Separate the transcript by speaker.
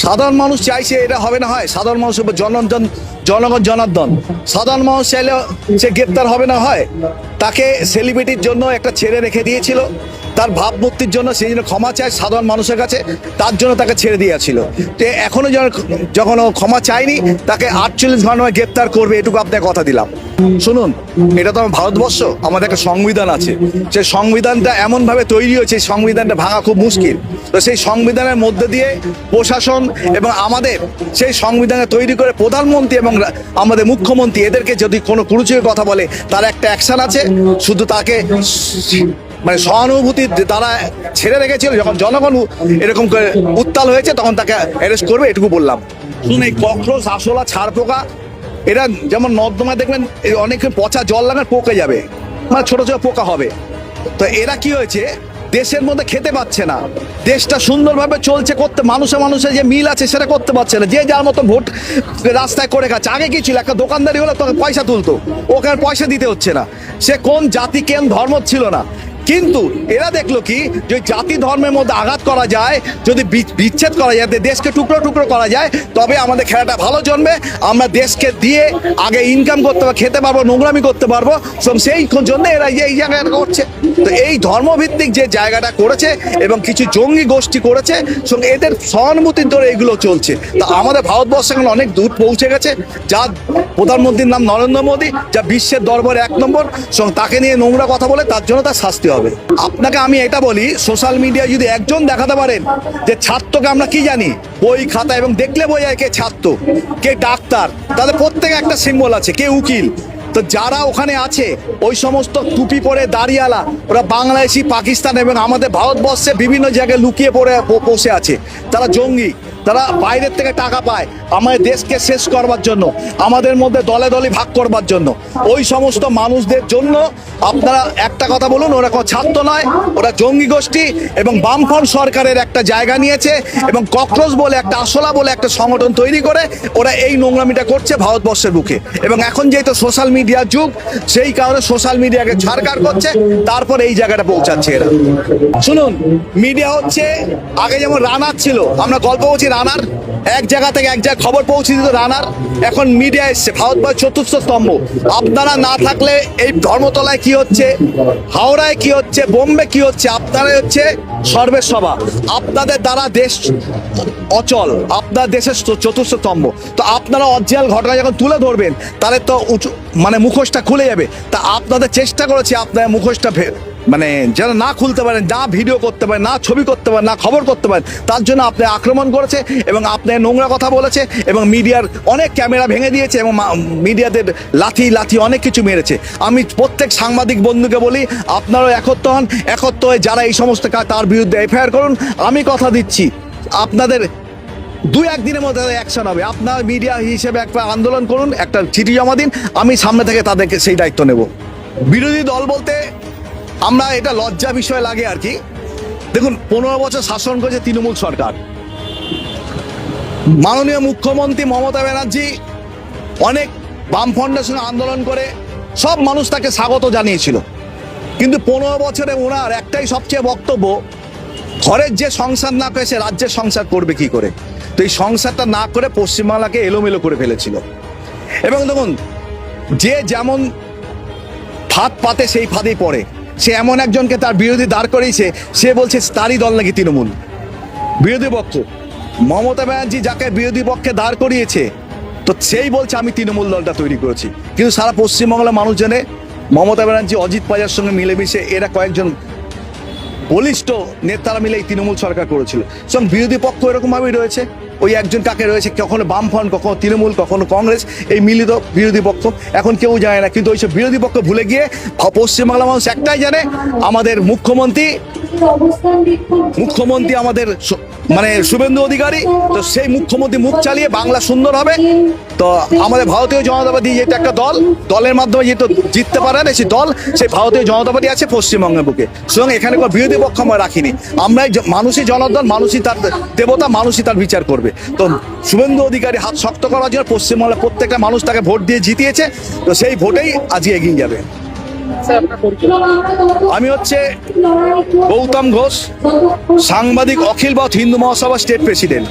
Speaker 1: সাধারণ মানুষ চাইছে এটা হবে না হয়, সাধারণ মানুষের উপর জনগণ জনার্দন, সাধারণ মানুষ চাইলে সে গ্রেপ্তার হবে না হয়। তাকে সেলিব্রিটির জন্য একটা ছেড়ে রেখে দিয়েছিল, তার ভাবমূর্তির জন্য সেই জন্য ক্ষমা চায় সাধারণ মানুষের কাছে, তার জন্য তাকে ছেড়ে দিয়েছিল। তো এখনো যখন ও ক্ষমা চায়নি, তাকে 48 ঘন্টা গ্রেপ্তার করবে, এটুকু আপনাকে কথা দিলাম। শুনুন, এটা তো আমার ভারতবর্ষ, আমাদের একটা সংবিধান আছে, সেই সংবিধানটা এমনভাবে তৈরি হয়েছে, সংবিধানটা ভাঙা খুব মুশকিল। তো সেই সংবিধানের মধ্যে দিয়ে প্রশাসন এবং আমাদের সেই সংবিধানে তৈরি করে প্রধানমন্ত্রী এবং আমাদের মুখ্যমন্ত্রী এদেরকে যদি কোনো কুরুচির কথা বলে, তার একটা অ্যাকশন আছে, শুধু তাকে মানে সহানুভূতির দ্বারা ছেড়ে রেখেছিল। যখন জনগণ এরকম করে উত্তাল হয়েছে, তখন তাকে অ্যারেস্ট করবে, এটুকু বললাম। শুনুন, এই ককরোচ, আরশোলা, ছারপোকা, এরা যেমন নর্দমায় দেখবেন অনেক পচা জল লাগান পকে যাবে, মানে ছোট ছোট পোকা হবে। তো এরা কি হয়েছে, দেশের মধ্যে খেতে পাচ্ছে না, দেশটা সুন্দরভাবে চলছে, করতে মানুষে যে মিল আছে সেটা করতে পারছে না, যে যার মতো ভোট রাস্তায় করে খাচ্ছে। আগে কি ছিল, একটা দোকানদারি হলে তোকে পয়সা তুলতো, ওকে আর পয়সা দিতে হচ্ছে না, সে কোন জাতি কেন ধর্ম ছিল না। কিন্তু এরা দেখলো কি, যে জাতি ধর্মের মধ্যে আঘাত করা যায়, যদি বিচ্ছেদ করা যায়, দেশকে টুকরো টুকরো করা যায়, তবে আমাদের খেলাটা ভালো জন্মে, আমরা দেশকে দিয়ে আগে ইনকাম করতে পারবো, খেতে পারবো, নোংরামি করতে পারবো। সেই জন্য এরা এই জায়গাটা করছে। তো এই ধর্মভিত্তিক যে জায়গাটা করেছে এবং কিছু জঙ্গি গোষ্ঠী করেছে, এদের সহানুভূতির ধরে এগুলো চলছে। তা আমাদের ভারতবর্ষ এখন অনেক দূর পৌঁছে গেছে, যার প্রধানমন্ত্রীর নাম নরেন্দ্র মোদী, যা বিশ্বের দরবারে 1 নম্বর, তাকে নিয়ে নোংরা কথা বলে, তার জন্য তার শাস্তি হবে। আপনাকে আমি এটা বলি, সোশ্যাল মিডিয়ায় যদি একজন দেখাতে পারেন যে ছাত্রকে আমরা কি জানি, বই খাতা এবং দেখলে বোঝা যায় কে ছাত্র, কে ডাক্তার, তাদের প্রত্যেকে একটা সিম্বল আছে, কে উকিল। তো যারা ওখানে আছে, ওই সমস্ত টুপি পরে দাঁড়িয়ালা, ওরা বাংলাদেশি, পাকিস্তান এবং আমাদের ভারতবর্ষে বিভিন্ন জায়গায় লুকিয়ে পড়ে বসে আছে, তারা জঙ্গি, তারা বাইরের থেকে টাকা পায় আমাদের দেশকে শেষ করবার জন্য, আমাদের মধ্যে দলে দলে ভাগ করবার জন্য। ওই সমস্ত মানুষদের জন্য আপনারা একটা কথা বলুন, ওরা কোনো ছাত্র নয়, ওরা জঙ্গি গোষ্ঠী এবং বামফ্রন্ট সরকারের একটা জায়গা নিয়েছে এবং ককরোচ বলে একটা, আরশোলা বলে একটা সংগঠন তৈরি করে ওরা এই নোংরামিটা করছে ভারতবর্ষের বুকে। এবং এখন যেহেতু সোশ্যাল মিডিয়ার যুগ, সেই কারণে সোশ্যাল মিডিয়াকে ছাড়কার করছে, তারপর এই জায়গাটা পৌঁছাচ্ছে এরা। শুনুন, মিডিয়া হচ্ছে আগে যেমন রানার ছিল, আমরা গল্প বলছি, রানার এক জায়গা থেকে এক জায়গায় খবর পৌঁছে দিত রানার। এখন মিডিয়া এসছে, ভারতবর্ষের 4র্থ স্তম্ভ। আপনারা না থাকলে এই ধর্মতলায় কি হচ্ছে, হাওড়ায় কি হচ্ছে, বোম্বে কি হচ্ছে, আপনারাই হচ্ছে সর্বেসর্বা। আপনাদের দ্বারা দেশ অচল, আপনার দেশের 4র্থ স্তম্ভ। তো আপনারা অরিজিনাল ঘটনা যখন তুলে ধরবেন, তাহলে তো মানে মুখোশটা খুলে যাবে। তা আপনাদের চেষ্টা করেছি আপনার মুখোশটা মানে যেন না খুলতে পারেন, না ভিডিও করতে পারেন, না ছবি করতে পারেন, না খবর করতে পারেন, তার জন্য আপনি আক্রমণ করেছে এবং আপনি নোংরা কথা বলেছে এবং মিডিয়ার অনেক ক্যামেরা ভেঙে দিয়েছে এবং মিডিয়াদের লাথি অনেক কিছু মেরেছে। আমি প্রত্যেক সাংবাদিক বন্ধুকে বলি, আপনারাও একত্র হন, একত্র হয়ে যারা এই সমস্ত কাজ, তার বিরুদ্ধে এফআইআর করুন। আমি কথা দিচ্ছি, আপনাদের 2-1 দিনের মধ্যে অ্যাকশন হবে। আপনার মিডিয়া হিসেবে একটা আন্দোলন করুন, একটা চিঠি জমা দিন, আমি সামনে থেকে তাদেরকে সেই দায়িত্ব নেব। বিরোধী দল বলতে আমরা এটা লজ্জা বিষয় লাগে আর কি। দেখুন, 15 বছর শাসন করেছে তৃণমূল সরকার। মাননীয় মুখ্যমন্ত্রী মমতা ব্যানার্জি অনেক বামফ্রন্টের সঙ্গে আন্দোলন করে সব মানুষ তাকে স্বাগত জানিয়েছিল, কিন্তু 15 বছরে ওনার একটাই সবচেয়ে বক্তব্য, ঘরের যে সংসার না করে সে রাজ্যের সংসার করবে কি করে। তো এই সংসারটা না করে পশ্চিমবাংলাকে এলোমেলো করে ফেলেছিল। এবং দেখুন, যে যেমন ফাঁদ পাতে সেই ফাঁদেই পড়ে। সে এমন একজনকে তার বিরোধী দাঁড় করিয়েছে, সে বলছে তারই দল নাকি তৃণমূল। বিরোধী পক্ষ মমতা ব্যানার্জি যাকে বিরোধী পক্ষে দাঁড় করিয়েছে, তো সেই বলছে আমি তৃণমূল দলটা তৈরি করেছি। কিন্তু সারা পশ্চিমবাংলার মানুষ জানে মমতা ব্যানার্জি অজিত পাজার সঙ্গে মিলেমিশে এরা কয়েকজন বলিষ্ঠ নেতারা মিলে এই তৃণমূল সরকার করেছিল। সুতরাং বিরোধী পক্ষ এরকমভাবেই রয়েছে, ওই একজন কাকে রয়েছে, কখনো বামফ্রন্ট, কখনো তৃণমূল, কখনো কংগ্রেস, এই মিলিত বিরোধী পক্ষ। এখন কেউ জানে না, কিন্তু ওইসব বিরোধী পক্ষ ভুলে গিয়ে পশ্চিমবাংলার মানুষ একটাই জানে, আমাদের মুখ্যমন্ত্রী আমাদের মানে শুভেন্দু অধিকারী। তো সেই মুখ্যমন্ত্রী মুখ চালিয়ে বাংলা সুন্দর হবে। তো আমাদের ভারতীয় জনতা পার্টি যেটা একটা দল, দলের মাধ্যমে যেহেতু জিততে পারে না সেই দল, সেই ভারতীয় জনতা পার্টি আছে পশ্চিমবঙ্গের বুকে। সুতরাং এখানে কোনো বিরোধী পক্ষ আমরা রাখিনি। আমরা মানুষই জনার্দন, মানুষই তার দেবতা, মানুষই তার বিচার করবে। তো শুভেন্দু অধিকারী হাত শক্ত করার জন্য পশ্চিমবঙ্গের প্রত্যেকটা মানুষ তাকে ভোট দিয়ে জিতিয়েছে। তো সেই ভোটেই আজকে এগিয়ে যাবে। আমি হচ্ছে গৌতম ঘোষ, সাংবাদিক, অখিল ভারত হিন্দু মহাসভা স্টেট প্রেসিডেন্ট।